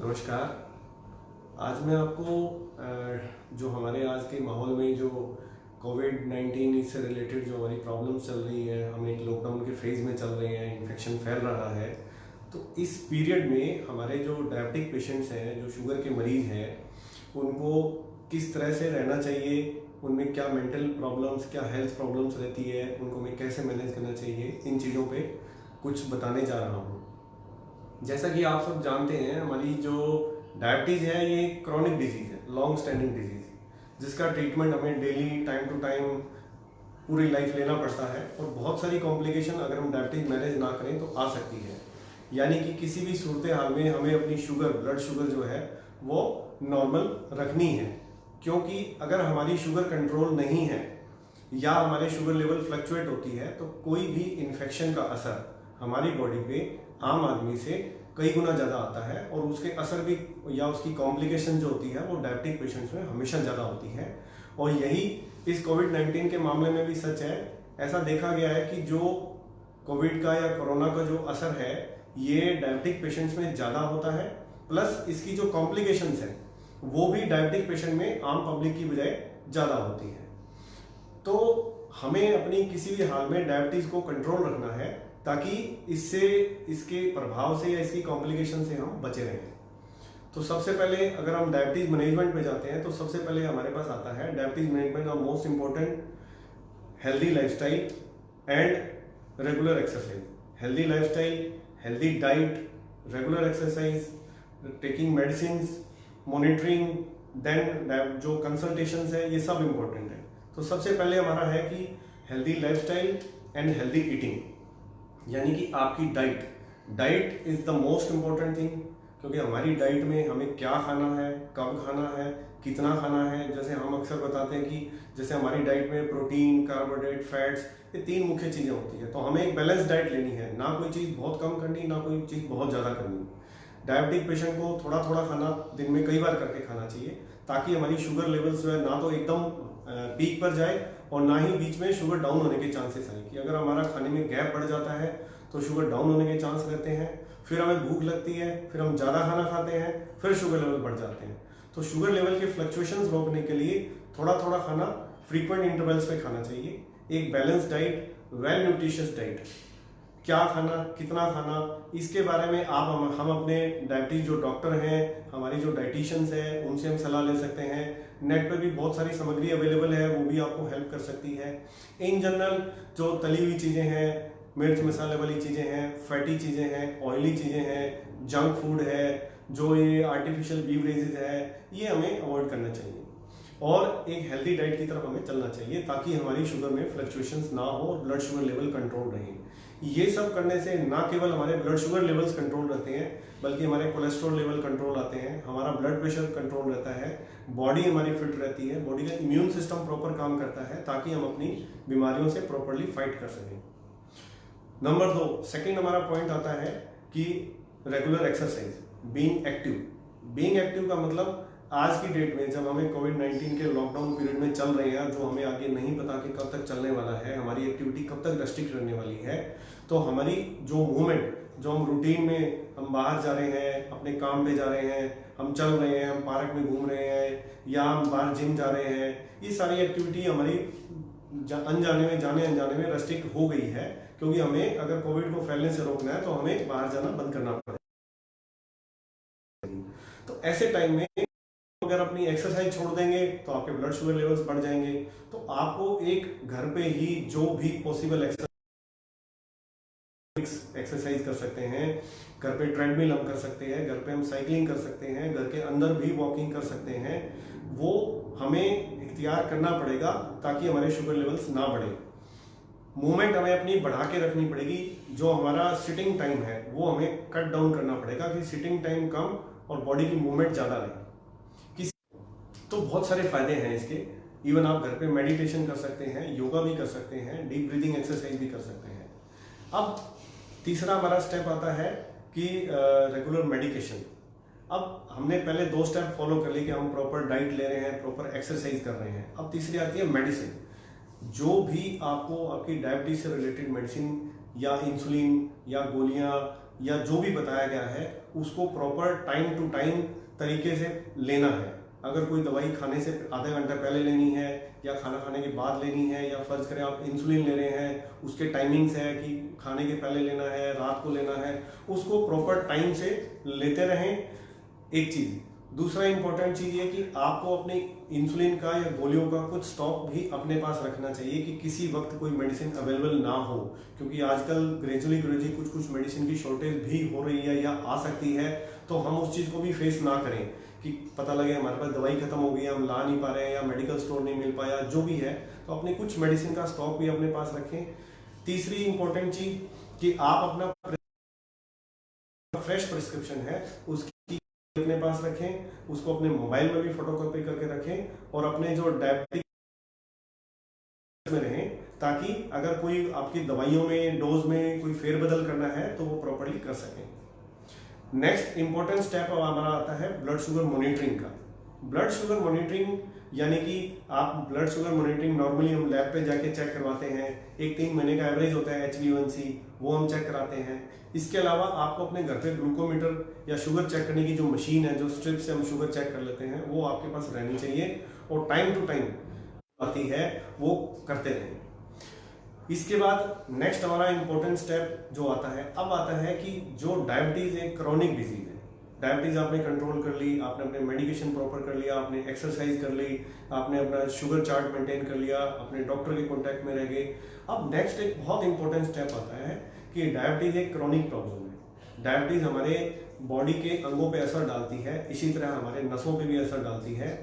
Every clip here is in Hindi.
नमस्कार। आज मैं आपको जो हमारे आज के माहौल में जो कोविड-19 इससे रिलेटेड जो हमारी प्रॉब्लम्स चल रही हैं, हम एक लॉकडाउन के फेज़ में चल रहे हैं, इन्फेक्शन फैल रहा है। तो इस पीरियड में हमारे जो डायबिटिक पेशेंट्स हैं, जो शुगर के मरीज़ हैं, उनको किस तरह से रहना चाहिए, उनमें क्या मेंटल प्रॉब्लम्स, क्या हेल्थ प्रॉब्लम्स रहती है, उनको हमें कैसे मैनेज करना चाहिए, इन चीज़ों पे कुछ बताने जा रहा हूँ। जैसा कि आप सब जानते हैं, हमारी जो डायबिटीज़ है ये क्रॉनिक डिजीज़ है, लॉन्ग स्टैंडिंग डिजीज़, जिसका ट्रीटमेंट हमें डेली टाइम टू टाइम पूरी लाइफ लेना पड़ता है और बहुत सारी कॉम्प्लिकेशन अगर हम डायबिटीज़ मैनेज ना करें तो आ सकती है। यानी कि किसी भी सूरत हाल में हमें अपनी शुगर, ब्लड शुगर जो है वो नॉर्मल रखनी है, क्योंकि अगर हमारी शुगर कंट्रोल नहीं है या हमारे शुगर लेवल फ्लक्चुएट होती है तो कोई भी इन्फेक्शन का असर हमारी बॉडी पे आम आदमी से कई गुना ज़्यादा आता है और उसके असर भी या उसकी कॉम्प्लिकेशन जो होती है वो डायबिटिक पेशेंट्स में हमेशा ज़्यादा होती है। और यही इस कोविड-19 के मामले में भी सच है। ऐसा देखा गया है कि जो कोविड का या कोरोना का जो असर है ये डायबिटिक पेशेंट्स में ज़्यादा होता है, प्लस इसकी जो कॉम्प्लिकेशंस है वो भी डायबिटिक पेशेंट में आम पब्लिक की बजाय ज़्यादा होती है। तो हमें अपनी किसी भी हाल में डायबिटीज़ को कंट्रोल रखना है ताकि इससे, इसके प्रभाव से या इसकी कॉम्प्लिकेशन से हम बचे रहें। तो सबसे पहले अगर हम डायबिटीज़ मैनेजमेंट पे जाते हैं तो सबसे पहले हमारे पास आता है डायबिटीज़ मैनेजमेंट का most important healthy lifestyle and regular exercise. Healthy lifestyle, healthy diet, regular exercise, taking medicine, monitoring, then जो कंसल्टेशंस है, ये सब इम्पोर्टेंट है। तो सबसे पहले हमारा है कि healthy lifestyle and healthy eating, यानी कि आपकी diet is the most important thing, क्योंकि हमारी डाइट में हमें क्या खाना है, कब खाना है, कितना खाना है। जैसे हम अक्सर बताते हैं कि जैसे हमारी डाइट में प्रोटीन, कार्बोहाइड्रेट, फैट्स, ये 3 मुख्य चीज़ें होती है। तो हमें एक बैलेंस डाइट लेनी है, ना कोई चीज़ बहुत कम करनी, ना कोई चीज़ बहुत ज़्यादा करनी। डायबिटिक पेशेंट को थोड़ा थोड़ा खाना दिन में कई बार करके खाना चाहिए, ताकि हमारी शुगर लेवल्स जो है ना तो एकदम पीक पर जाए और ना ही बीच में शुगर डाउन होने के चांसेस आए। कि अगर हमारा खाने में गैप बढ़ जाता है तो शुगर डाउन होने के चांस रहते हैं, फिर हमें भूख लगती है, फिर हम ज़्यादा खाना खाते हैं, फिर शुगर लेवल बढ़ जाते हैं। तो शुगर लेवल के फ्लक्चुएशंस रोकने के लिए थोड़ा थोड़ा खाना फ्रीक्वेंट इंटरवल्स पे खाना चाहिए। एक balance diet, well nutritious diet, क्या खाना, कितना खाना, इसके बारे में हम अपने डायबिटीज जो डॉक्टर हैं, हमारी जो डाइटिशियंस हैं, उनसे हम सलाह ले सकते हैं। नेट पर भी बहुत सारी सामग्री अवेलेबल है, वो भी आपको हेल्प कर सकती है। इन जनरल जो तली हुई चीज़ें हैं, मिर्च मसाले वाली चीज़ें हैं, फैटी चीज़ें हैं, ऑयली चीज़ें हैं, जंक फूड है, जो ये आर्टिफिशियल बीवरेजेस है, ये हमें अवॉइड करना चाहिए और एक हेल्दी डाइट की तरफ हमें चलना चाहिए, ताकि हमारी शुगर में फ्लक्चुएशंस ना हो और ब्लड शुगर लेवल कंट्रोल रहे। ये सब करने से ना केवल हमारे ब्लड शुगर लेवल्स कंट्रोल रहते हैं, बल्कि हमारे कोलेस्ट्रॉल लेवल कंट्रोल आते हैं, हमारा ब्लड प्रेशर कंट्रोल रहता है, बॉडी हमारी फिट रहती है, बॉडी का इम्यून सिस्टम प्रॉपर काम करता है, ताकि हम अपनी बीमारियों से प्रॉपरली फाइट कर सकें। नंबर 2, सेकेंड हमारा पॉइंट आता है कि regular exercise, being active. Being active का मतलब आज की डेट में जब हमें कोविड-19 के लॉकडाउन पीरियड में चल रहे हैं, जो हमें आगे नहीं पता कि कब तक चलने वाला है, हमारी एक्टिविटी कब तक रेस्ट्रिक्ट रहने वाली है, तो हमारी जो मूवमेंट, जो हम रूटीन में हम बाहर जा रहे हैं, अपने काम पे जा रहे हैं, हम चल रहे हैं, हम पार्क में घूम रहे हैं या हम बाहर जिम जा रहे हैं, ये सारी एक्टिविटी हमारी जाने अनजाने में रेस्ट्रिक्ट हो गई है, क्योंकि हमें अगर कोविड को फैलने से रोकना है तो हमें बाहर जाना बंद करना पड़ेगा। तो ऐसे टाइम में अगर अपनी एक्सरसाइज छोड़ देंगे तो आपके ब्लड शुगर लेवल्स बढ़ जाएंगे। तो आपको एक घर पे ही जो भी पॉसिबल एक्सरसाइज कर सकते हैं, घर पे ट्रेडमिल हम कर सकते हैं, घर पे हम साइकिलिंग कर सकते हैं, घर के अंदर भी वॉकिंग कर सकते हैं, वो हमें इख्तियार करना पड़ेगा ताकि हमारे शुगर लेवल्स ना बढ़े। मूवमेंट हमें अपनी बढ़ा के रखनी पड़ेगी, जो हमारा सिटिंग टाइम है वो हमें कट डाउन करना पड़ेगा कि सिटिंग टाइम कम और बॉडी की मूवमेंट ज़्यादा रहे। तो बहुत सारे फायदे हैं इसके। इवन आप घर पे मेडिटेशन कर सकते हैं, योगा भी कर सकते हैं, डीप ब्रीदिंग एक्सरसाइज भी कर सकते हैं। अब तीसरा हमारा स्टेप आता है कि रेगुलर मेडिकेशन। अब हमने पहले 2 स्टेप फॉलो कर लिए कि हम प्रॉपर डाइट ले रहे हैं, प्रॉपर एक्सरसाइज कर रहे हैं। अब तीसरी आती है मेडिसिन। जो भी आपको आपकी डायबिटीज से रिलेटेड मेडिसिन या इंसुलिन या गोलियां या जो भी बताया गया है उसको प्रॉपर टाइम टू टाइम तरीके से लेना है। अगर कोई दवाई खाने से आधे घंटे पहले लेनी है या खाना खाने के बाद लेनी है, या फर्ज करें आप इंसुलिन ले रहे हैं, उसके टाइमिंग्स है कि खाने के पहले लेना है, रात को लेना है, उसको प्रॉपर टाइम से लेते रहें। एक चीज, दूसरा इंपॉर्टेंट चीज ये कि आपको अपने इंसुलिन का या गोलियों का कुछ स्टॉक भी अपने पास रखना चाहिए कि किसी वक्त कोई मेडिसिन अवेलेबल ना हो, क्योंकि आजकल ग्रेजुअली कुछ मेडिसिन की शॉर्टेज भी हो रही है या आ सकती है। तो हम उस चीज को भी फेस ना करें कि पता लगे हमारे पास दवाई खत्म हो गई, हम ला नहीं पा रहे हैं या मेडिकल स्टोर नहीं मिल पाया, जो भी है, तो अपने कुछ मेडिसिन का स्टॉक भी अपने पास रखें। तीसरी इंपॉर्टेंट चीज कि आप अपना फ्रेश प्रिस्क्रिप्शन है उसकी अपने पास रखें, उसको अपने मोबाइल में भी फोटोकॉपी करके रखें और अपने जो डायबिटिक में रहें, ताकि अगर कोई आपकी दवाइयों में डोज में कोई फेरबदल करना है तो वो प्रॉपर्ली कर सकें। नेक्स्ट इंपॉर्टेंट स्टेप हमारा आता है ब्लड शुगर मॉनिटरिंग का। ब्लड शुगर मॉनिटरिंग यानी कि आप ब्लड शुगर मॉनिटरिंग नॉर्मली हम लैब पे जाके चेक करवाते हैं, एक 3 महीने का एवरेज होता है HbA1c, वो हम चेक कराते हैं। इसके अलावा आपको अपने घर पे ग्लूकोमीटर या शुगर चेक करने की जो मशीन है, जो स्ट्रिप से हम शुगर चेक कर लेते हैं, वो आपके पास रहनी चाहिए और टाइम टू टाइम आती है वो करते रहें। इसके बाद नेक्स्ट हमारा इंपॉर्टेंट स्टेप जो आता है, अब आता है कि जो डायबिटीज एक क्रॉनिक डिजीज है, डायबिटीज आपने कंट्रोल कर ली, आपने अपने मेडिकेशन प्रॉपर कर लिया, आपने एक्सरसाइज कर ली, आपने अपना शुगर चार्ट मेंटेन कर लिया, अपने डॉक्टर के कांटेक्ट में रह गए। अब नेक्स्ट एक बहुत इंपॉर्टेंट स्टेप आता है कि डायबिटीज एक क्रॉनिक प्रॉब्लम है। डायबिटीज हमारे बॉडी के अंगों पे असर डालती है, इसी तरह हमारे नसों पे भी असर डालती है।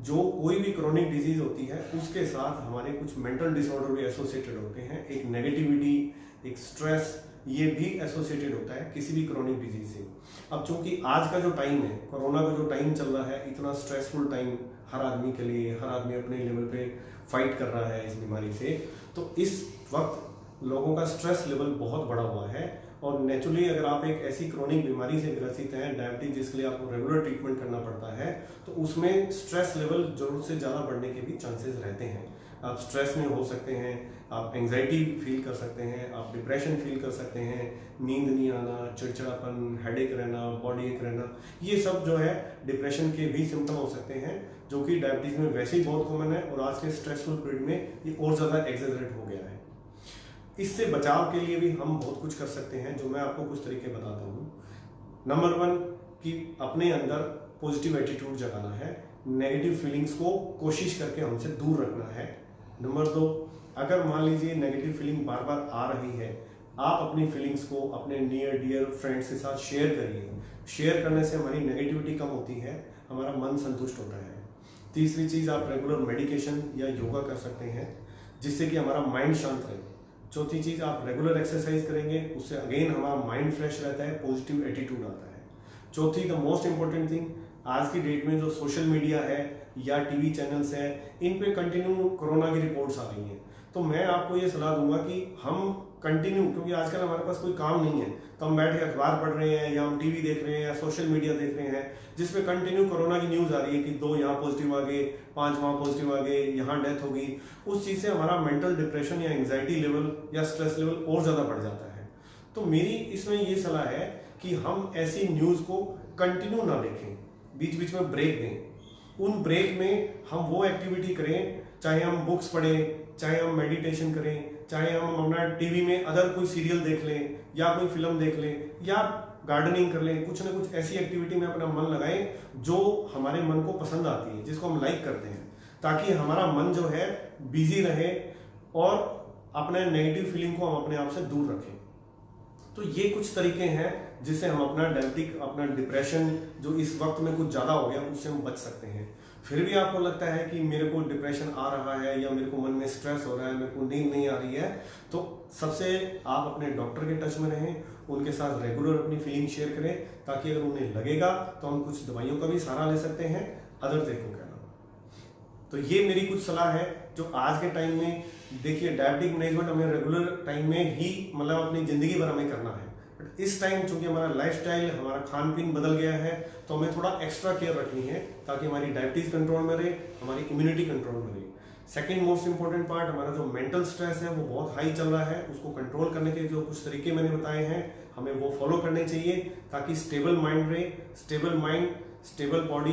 जो कोई भी क्रॉनिक डिजीज होती है उसके साथ हमारे कुछ मेंटल डिसऑर्डर भी एसोसिएटेड होते हैं, एक नेगेटिविटी, एक स्ट्रेस, ये भी एसोसिएटेड होता है किसी भी क्रॉनिक डिजीज से। अब चूंकि आज का जो टाइम है, कोरोना का जो टाइम चल रहा है, इतना स्ट्रेसफुल टाइम हर आदमी के लिए, हर आदमी अपने लेवल पे फाइट कर रहा है इस बीमारी से, तो इस वक्त लोगों का स्ट्रेस लेवल बहुत बढ़ा हुआ है। और नेचुरली अगर आप एक ऐसी क्रॉनिक बीमारी से ग्रसित हैं, डायबिटीज, जिसके लिए आपको रेगुलर ट्रीटमेंट करना पड़ता है, तो उसमें स्ट्रेस लेवल जरूरत से ज़्यादा बढ़ने के भी चांसेस रहते हैं। आप स्ट्रेस में हो सकते हैं, आप एंग्जाइटी फील कर सकते हैं, आप डिप्रेशन फील कर सकते हैं, नींद नहीं आना, चिड़चिड़ापन, हेडेक रहना, बॉडी एक रहना, ये सब जो है डिप्रेशन के भी सिम्टम हो सकते हैं, जो कि डायबिटीज में वैसे ही बहुत कॉमन है और आज के स्ट्रेसफुल पीरियड में ये और ज़्यादा एक्सेलरेट हो गया है। इससे बचाव के लिए भी हम बहुत कुछ कर सकते हैं, जो मैं आपको कुछ तरीके बताता हूँ। नंबर 1 कि अपने अंदर पॉजिटिव एटीट्यूड जगाना है, नेगेटिव फीलिंग्स को कोशिश करके हमसे दूर रखना है। नंबर 2, अगर मान लीजिए नेगेटिव फीलिंग बार बार आ रही है, आप अपनी फीलिंग्स को अपने नियर डियर फ्रेंड्स के साथ शेयर करिए। शेयर करने से हमारी नेगेटिविटी कम होती है, हमारा मन संतुष्ट होता है। तीसरी चीज़, आप रेगुलर मेडिकेशन या योगा कर सकते हैं, जिससे कि हमारा माइंड शांत रहे। चौथी चीज़, आप रेगुलर एक्सरसाइज करेंगे, उससे अगेन हमारा माइंड फ्रेश रहता है, पॉजिटिव एटीट्यूड आता है। चौथी, द मोस्ट इंपॉर्टेंट थिंग, आज की डेट में जो सोशल मीडिया है या टीवी चैनल्स हैं, इन पे कंटिन्यू कोरोना की रिपोर्ट्स आ रही हैं, तो मैं आपको ये सलाह दूंगा कि हम कंटिन्यू, क्योंकि आजकल हमारे पास कोई काम नहीं है, तो हम बैठ के अखबार पढ़ रहे हैं या हम टीवी देख रहे हैं या सोशल मीडिया देख रहे हैं, जिसमें कंटिन्यू कोरोना की न्यूज़ आ रही है कि 2 यहाँ पॉजिटिव आ गए, 5 वहाँ पॉजिटिव आ गए, यहाँ डेथ होगी। उस चीज़ से हमारा मेंटल डिप्रेशन या एंग्जाइटी लेवल या स्ट्रेस लेवल और ज़्यादा बढ़ जाता है। तो मेरी इसमें ये सलाह है कि हम ऐसी न्यूज़ को कंटिन्यू ना देखें, बीच बीच में ब्रेक दें। उन ब्रेक में हम वो एक्टिविटी करें, चाहे हम बुक्स पढ़ें, चाहे हम मेडिटेशन करें, चाहे हम अपना टीवी में अदर कोई सीरियल देख लें या कोई फिल्म देख लें या गार्डनिंग कर लें, कुछ ना कुछ ऐसी एक्टिविटी में अपना मन लगाएं जो हमारे मन को पसंद आती है, जिसको हम लाइक करते हैं, ताकि हमारा मन जो है बिजी रहे और अपने नेगेटिव फीलिंग को हम अपने आप से दूर रखें। तो ये कुछ तरीके हैं जिससे हम अपना डायबिटिक, अपना डिप्रेशन जो इस वक्त में कुछ ज़्यादा हो गया, उससे हम बच सकते हैं। फिर भी आपको लगता है कि मेरे को डिप्रेशन आ रहा है या मेरे को मन में स्ट्रेस हो रहा है, मेरे को नींद नहीं आ रही है, तो सबसे आप अपने डॉक्टर के टच में रहें, उनके साथ रेगुलर अपनी फीलिंग शेयर करें, ताकि अगर उन्हें लगेगा तो हम कुछ दवाइयों का भी सहारा ले सकते हैं अदर तरीकों के अलावा। तो ये मेरी कुछ सलाह है जो आज के टाइम में, देखिए डायबिटिक मैनेजमेंट हमें रेगुलर टाइम में ही मतलब अपनी ज़िंदगी भर हमें करना है, बट इस टाइम चूंकि हमारा लाइफस्टाइल, हमारा खान पीन बदल गया है, तो हमें थोड़ा एक्स्ट्रा केयर रखनी है ताकि हमारी डायबिटीज़ कंट्रोल में रहे, हमारी इम्यूनिटी कंट्रोल में रहे। सेकंड मोस्ट इंपॉर्टेंट पार्ट, हमारा जो मेंटल स्ट्रेस है वो बहुत हाई चल रहा है, उसको कंट्रोल करने के जो कुछ तरीके मैंने बताए हैं हमें वो फॉलो करने चाहिए, ताकि स्टेबल माइंड रहे, स्टेबल माइंड, स्टेबल बॉडी